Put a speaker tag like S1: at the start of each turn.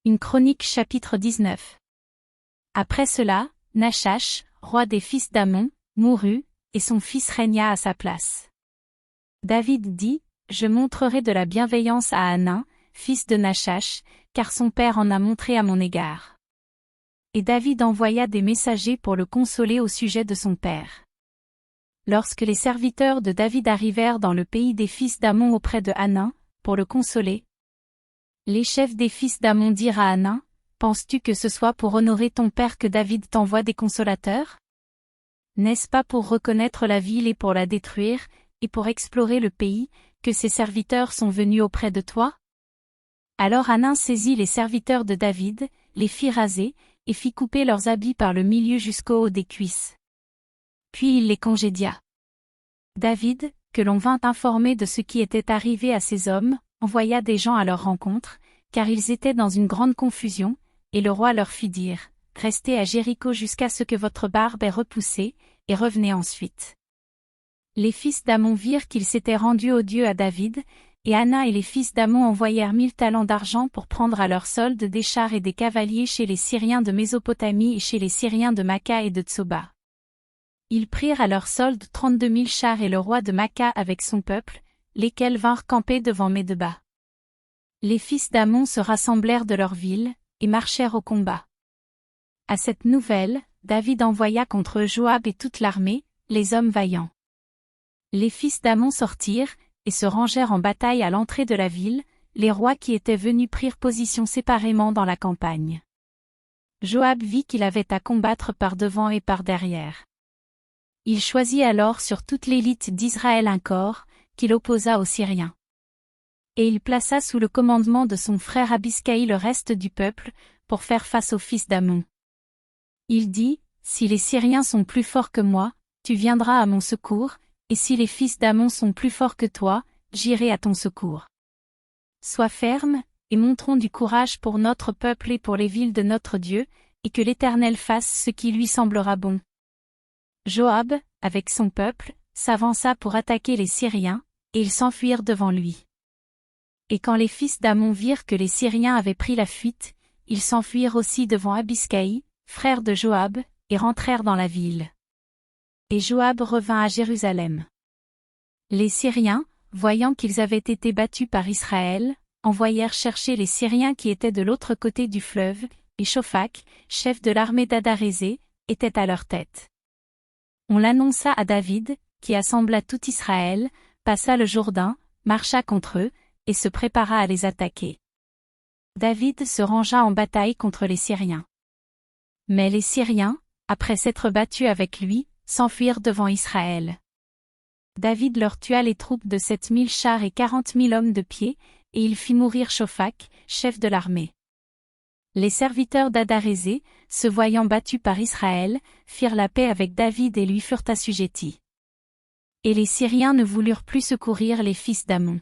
S1: Une chronique chapitre 19. Après cela, Nachash, roi des fils d'Amon, mourut, et son fils régna à sa place. David dit, je montrerai de la bienveillance à Hanan, fils de Nachash, car son père en a montré à mon égard. Et David envoya des messagers pour le consoler au sujet de son père. Lorsque les serviteurs de David arrivèrent dans le pays des fils d'Amon auprès de Hanan, pour le consoler, les chefs des fils d'Amon dirent à Hanan, penses-tu que ce soit pour honorer ton père que David t'envoie des consolateurs? N'est-ce pas pour reconnaître la ville et pour la détruire, et pour explorer le pays, que ces serviteurs sont venus auprès de toi? Alors Hanan saisit les serviteurs de David, les fit raser, et fit couper leurs habits par le milieu jusqu'au haut des cuisses. Puis il les congédia. David, que l'on vint informer de ce qui était arrivé à ces hommes, envoya des gens à leur rencontre, car ils étaient dans une grande confusion, et le roi leur fit dire, restez à Jéricho jusqu'à ce que votre barbe ait repoussé, et revenez ensuite. Les fils d'Amon virent qu'ils s'étaient rendus odieux à David, et Hanan et les fils d'Amon envoyèrent 1000 talents d'argent pour prendre à leur solde des chars et des cavaliers chez les Syriens de Mésopotamie et chez les Syriens de Maca et de Tsoba. Ils prirent à leur solde 32 000 chars et le roi de Maca avec son peuple, lesquels vinrent camper devant Médeba. Les fils d'Amon se rassemblèrent de leur ville, et marchèrent au combat. À cette nouvelle, David envoya contre eux Joab et toute l'armée, les hommes vaillants. Les fils d'Amon sortirent, et se rangèrent en bataille à l'entrée de la ville, les rois qui étaient venus prirent position séparément dans la campagne. Joab vit qu'il avait à combattre par devant et par derrière. Il choisit alors sur toute l'élite d'Israël un corps, qu'il opposa aux Syriens. Et il plaça sous le commandement de son frère Abiscaï le reste du peuple, pour faire face aux fils d'Amon. Il dit, si les Syriens sont plus forts que moi, tu viendras à mon secours, et si les fils d'Amon sont plus forts que toi, j'irai à ton secours. Sois ferme, et montrons du courage pour notre peuple et pour les villes de notre Dieu, et que l'Éternel fasse ce qui lui semblera bon. Joab, avec son peuple, s'avança pour attaquer les Syriens, et ils s'enfuirent devant lui. Et quand les fils d'Amon virent que les Syriens avaient pris la fuite, ils s'enfuirent aussi devant Abiscaï, frère de Joab, et rentrèrent dans la ville. Et Joab revint à Jérusalem. Les Syriens, voyant qu'ils avaient été battus par Israël, envoyèrent chercher les Syriens qui étaient de l'autre côté du fleuve, et Shophak, chef de l'armée d'Adarézé, était à leur tête. On l'annonça à David, qui assembla tout Israël, passa le Jourdain, marcha contre eux, et se prépara à les attaquer. David se rangea en bataille contre les Syriens. Mais les Syriens, après s'être battus avec lui, s'enfuirent devant Israël. David leur tua les troupes de 7000 chars et 40 000 hommes de pied, et il fit mourir Shophak, chef de l'armée. Les serviteurs d'Adarézé, se voyant battus par Israël, firent la paix avec David et lui furent assujettis. Et les Syriens ne voulurent plus secourir les fils d'Amon.